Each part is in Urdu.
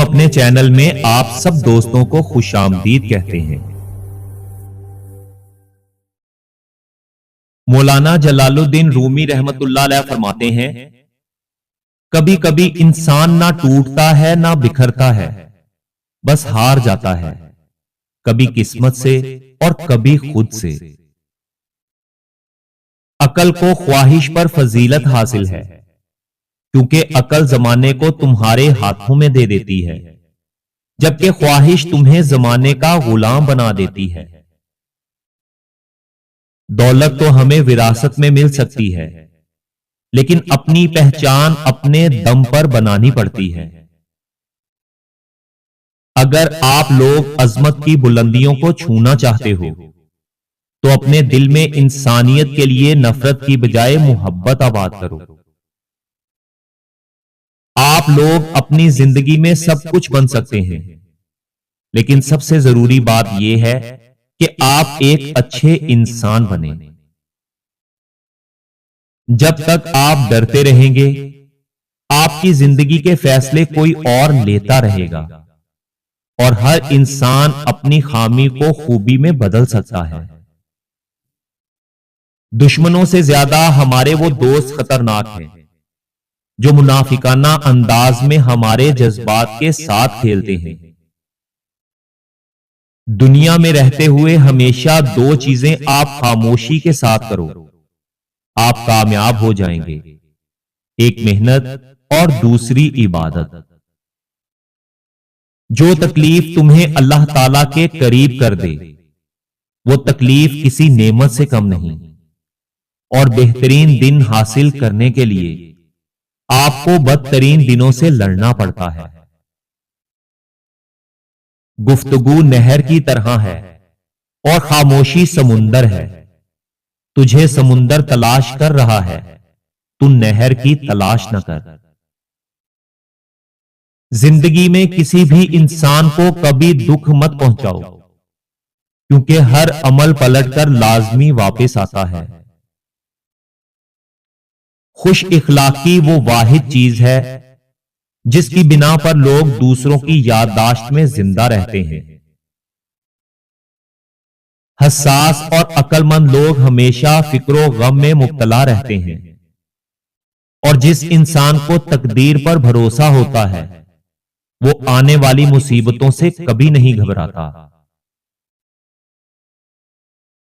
اپنے چینل میں آپ سب دوستوں کو خوش آمدید کہتے ہیں۔ مولانا جلال الدین رومی رحمت اللہ علیہ فرماتے ہیں، کبھی کبھی انسان نہ ٹوٹتا ہے نہ بکھرتا ہے، بس ہار جاتا ہے، کبھی قسمت سے اور کبھی خود سے۔ عقل کو خواہش پر فضیلت حاصل ہے، کیونکہ عقل زمانے کو تمہارے ہاتھوں میں دے دیتی ہے، جبکہ خواہش تمہیں زمانے کا غلام بنا دیتی ہے۔ دولت تو ہمیں وراثت میں مل سکتی ہے، لیکن اپنی پہچان اپنے دم پر بنانی پڑتی ہے۔ اگر آپ لوگ عظمت کی بلندیوں کو چھونا چاہتے ہو تو اپنے دل میں انسانیت کے لیے نفرت کی بجائے محبت آباد کرو۔ آپ لوگ اپنی زندگی میں سب کچھ بن سکتے ہیں، لیکن سب سے ضروری بات یہ ہے کہ آپ ایک اچھے انسان بنیں۔ جب تک آپ ڈرتے رہیں گے، آپ کی زندگی کے فیصلے کوئی اور لیتا رہے گا، اور ہر انسان اپنی خامی کو خوبی میں بدل سکتا ہے۔ دشمنوں سے زیادہ ہمارے وہ دوست خطرناک ہیں جو منافقانہ انداز میں ہمارے جذبات کے ساتھ کھیلتے ہیں۔ دنیا میں رہتے ہوئے ہمیشہ دو چیزیں آپ خاموشی کے ساتھ کرو، آپ کامیاب ہو جائیں گے، ایک محنت اور دوسری عبادت۔ جو تکلیف تمہیں اللہ تعالی کے قریب کر دے، وہ تکلیف کسی نعمت سے کم نہیں، اور بہترین دن حاصل کرنے کے لیے آپ کو بدترین دنوں سے لڑنا پڑتا ہے۔ گفتگو نہر کی طرح ہے اور خاموشی سمندر ہے۔ تجھے سمندر تلاش کر رہا ہے، تو نہر کی تلاش نہ کر۔ زندگی میں کسی بھی انسان کو کبھی دکھ مت پہنچاؤ، کیونکہ ہر عمل پلٹ کر لازمی واپس آتا ہے۔ خوش اخلاقی وہ واحد چیز ہے جس کی بنا پر لوگ دوسروں کی یادداشت میں زندہ رہتے ہیں۔ حساس اور عقل مند لوگ ہمیشہ فکر و غم میں مبتلا رہتے ہیں، اور جس انسان کو تقدیر پر بھروسہ ہوتا ہے وہ آنے والی مصیبتوں سے کبھی نہیں گھبراتا۔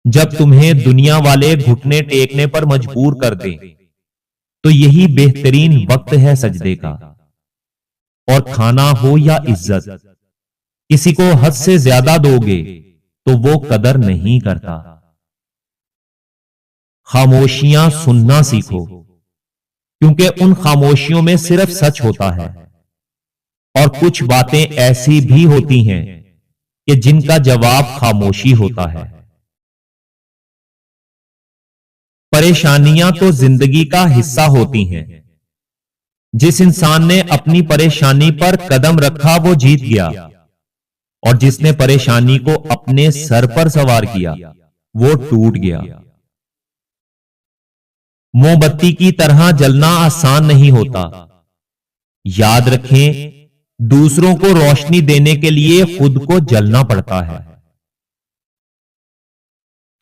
جب تمہیں دنیا والے گھٹنے ٹیکنے پر مجبور کر دیں تو یہی بہترین وقت ہے سجدے کا، اور کھانا ہو یا عزت، کسی کو حد سے زیادہ دو گے تو وہ قدر نہیں کرتا۔ خاموشیاں سننا سیکھو، کیونکہ ان خاموشیوں میں صرف سچ ہوتا ہے، اور کچھ باتیں ایسی بھی ہوتی ہیں کہ جن کا جواب خاموشی ہوتا ہے۔ پریشانیاں تو زندگی کا حصہ ہوتی ہیں۔ جس انسان نے اپنی پریشانی پر قدم رکھا وہ جیت گیا، اور جس نے پریشانی کو اپنے سر پر سوار کیا وہ ٹوٹ گیا۔ موم بتی کی طرح جلنا آسان نہیں ہوتا۔ یاد رکھیں، دوسروں کو روشنی دینے کے لیے خود کو جلنا پڑتا ہے۔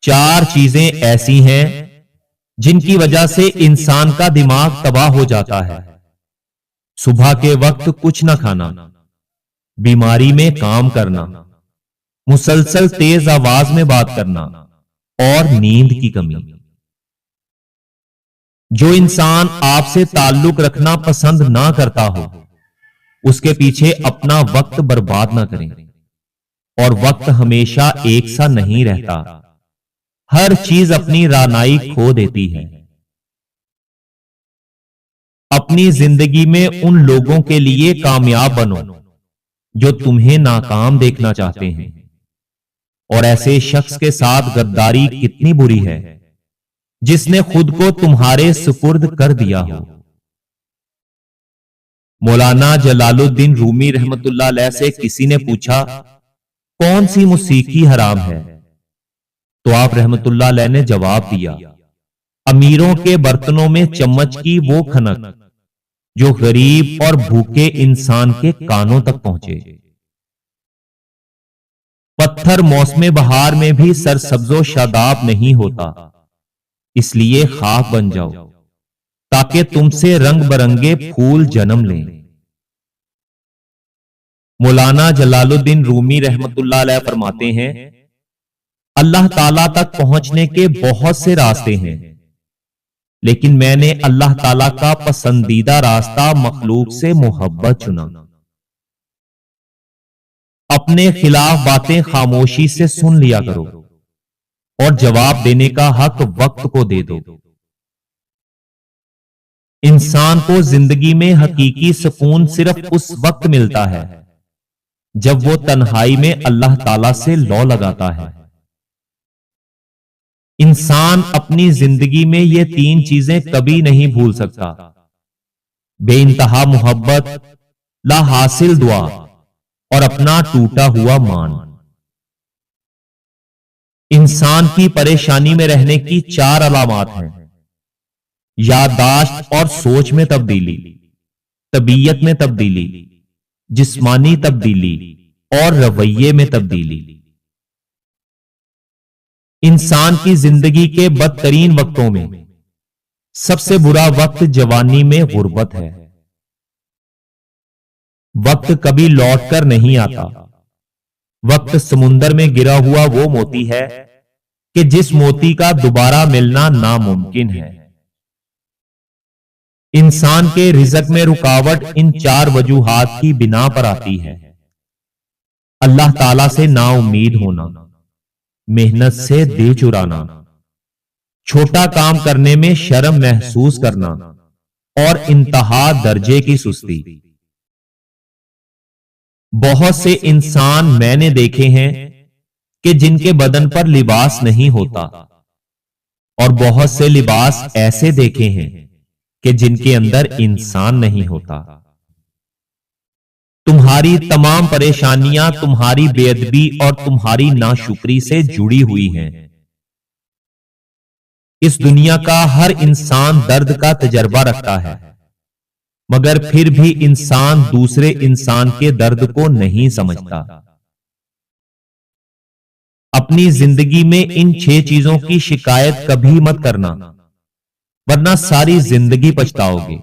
چار چیزیں ایسی ہیں جن کی وجہ سے انسان کا دماغ تباہ ہو جاتا ہے: صبح کے وقت کچھ نہ کھانا، بیماری میں کام کرنا، مسلسل تیز آواز میں بات کرنا، اور نیند کی کمی۔ جو انسان آپ سے تعلق رکھنا پسند نہ کرتا ہو، اس کے پیچھے اپنا وقت برباد نہ کریں، اور وقت ہمیشہ ایک سا نہیں رہتا، ہر چیز اپنی رانائی کھو دیتی ہے۔ اپنی زندگی میں ان لوگوں کے لیے کامیاب بنو جو تمہیں ناکام دیکھنا چاہتے ہیں، اور ایسے شخص کے ساتھ غداری کتنی بری ہے جس نے خود کو تمہارے سپرد کر دیا ہو۔ مولانا جلال الدین رومی رحمت اللہ علیہ سے کسی نے پوچھا، کون سی موسیقی حرام ہے؟ تو آپ رحمت اللہ علیہ نے جواب دیا، امیروں کے برتنوں میں چمچ کی وہ کھنک جو غریب اور بھوکے انسان کے کانوں تک پہنچے۔ پتھر موسم بہار میں بھی سرسبز و شاداب نہیں ہوتا، اس لیے خاک بن جاؤ تاکہ تم سے رنگ برنگے پھول جنم لیں۔ مولانا جلال الدین رومی رحمت اللہ علیہ فرماتے ہیں، اللہ تعالیٰ تک پہنچنے کے بہت سے راستے ہیں، لیکن میں نے اللہ تعالیٰ کا پسندیدہ راستہ مخلوق سے محبت چنا۔ اپنے خلاف باتیں خاموشی سے سن لیا کرو اور جواب دینے کا حق وقت کو دے دو۔ انسان کو زندگی میں حقیقی سکون صرف اس وقت ملتا ہے جب وہ تنہائی میں اللہ تعالیٰ سے لو لگاتا ہے۔ انسان اپنی زندگی میں یہ تین چیزیں کبھی نہیں بھول سکتا: بے انتہا محبت، لا حاصل دعا اور اپنا ٹوٹا ہوا مان۔ انسان کی پریشانی میں رہنے کی چار علامات ہیں: یادداشت اور سوچ میں تبدیلی، طبیعت میں تبدیلی، جسمانی تبدیلی اور رویے میں تبدیلی۔ انسان کی زندگی کے بدترین وقتوں میں سب سے برا وقت جوانی میں غربت ہے۔ وقت کبھی لوٹ کر نہیں آتا۔ وقت سمندر میں گرا ہوا وہ موتی ہے کہ جس موتی کا دوبارہ ملنا ناممکن ہے۔ انسان کے رزق میں رکاوٹ ان چار وجوہات کی بنا پر آتی ہے: اللہ تعالیٰ سے نا امید ہونا، محنت سے دل چرانا، چھوٹا کام کرنے میں شرم محسوس کرنا اور انتہا درجے کی سستی۔ بہت سے انسان میں نے دیکھے ہیں کہ جن کے بدن پر لباس نہیں ہوتا، اور بہت سے لباس ایسے دیکھے ہیں کہ جن کے اندر انسان نہیں ہوتا۔ تمہاری تمام پریشانیاں تمہاری بے ادبی اور تمہاری ناشکری سے جڑی ہوئی ہیں۔ اس دنیا کا ہر انسان درد کا تجربہ رکھتا ہے، مگر پھر بھی انسان دوسرے انسان کے درد کو نہیں سمجھتا۔ اپنی زندگی میں ان 6 چیزوں کی شکایت کبھی مت کرنا، ورنہ ساری زندگی پچھتاؤ گے۔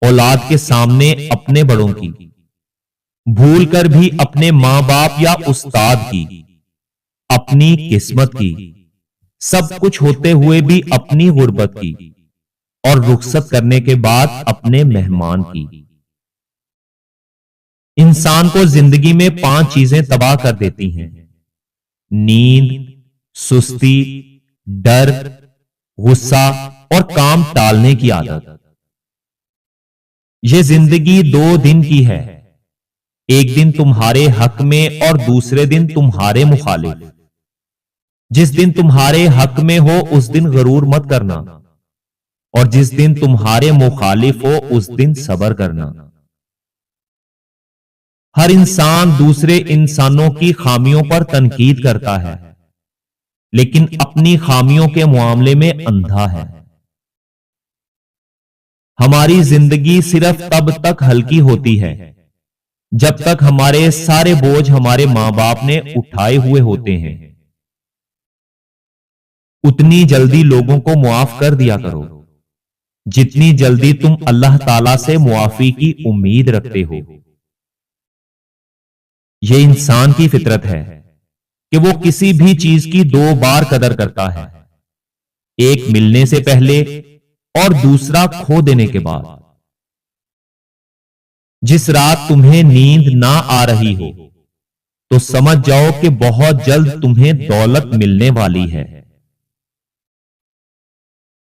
اولاد کے سامنے اپنے بڑوں کی، بھول کر بھی اپنے ماں باپ یا استاد کی، اپنی قسمت کی، سب کچھ ہوتے ہوئے بھی اپنی غربت کی، اور رخصت کرنے کے بعد اپنے مہمان کی۔ انسان کو زندگی میں 5 چیزیں تباہ کر دیتی ہیں: نیند، سستی، ڈر، غصہ اور کام ٹالنے کی عادت۔ یہ زندگی 2 دن کی ہے، ایک دن تمہارے حق میں اور دوسرے دن تمہارے مخالف۔ جس دن تمہارے حق میں ہو اس دن غرور مت کرنا، اور جس دن تمہارے مخالف ہو اس دن صبر کرنا۔ ہر انسان دوسرے انسانوں کی خامیوں پر تنقید کرتا ہے، لیکن اپنی خامیوں کے معاملے میں اندھا ہے۔ ہماری زندگی صرف تب تک ہلکی ہوتی ہے جب تک ہمارے سارے بوجھ ہمارے ماں باپ نے اٹھائے ہوئے ہوتے ہیں۔ اتنی جلدی لوگوں کو معاف کر دیا کرو جتنی جلدی تم اللہ تعالیٰ سے معافی کی امید رکھتے ہو۔ یہ انسان کی فطرت ہے کہ وہ کسی بھی چیز کی 2 بار قدر کرتا ہے، ایک ملنے سے پہلے اور دوسرا کھو دینے کے بعد۔ جس رات تمہیں نیند نہ آ رہی ہو تو سمجھ جاؤ کہ بہت جلد تمہیں دولت ملنے والی ہے۔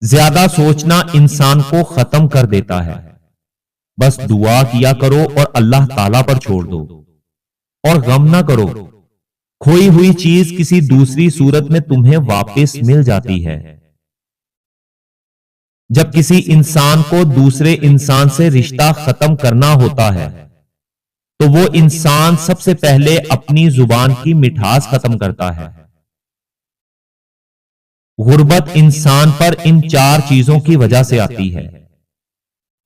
زیادہ سوچنا انسان کو ختم کر دیتا ہے۔ بس دعا کیا کرو اور اللہ تعالیٰ پر چھوڑ دو، اور غم نہ کرو، کھوئی ہوئی چیز کسی دوسری صورت میں تمہیں واپس مل جاتی ہے۔ جب کسی انسان کو دوسرے انسان سے رشتہ ختم کرنا ہوتا ہے تو وہ انسان سب سے پہلے اپنی زبان کی مٹھاس ختم کرتا ہے۔ غربت انسان پر ان 4 چیزوں کی وجہ سے آتی ہے: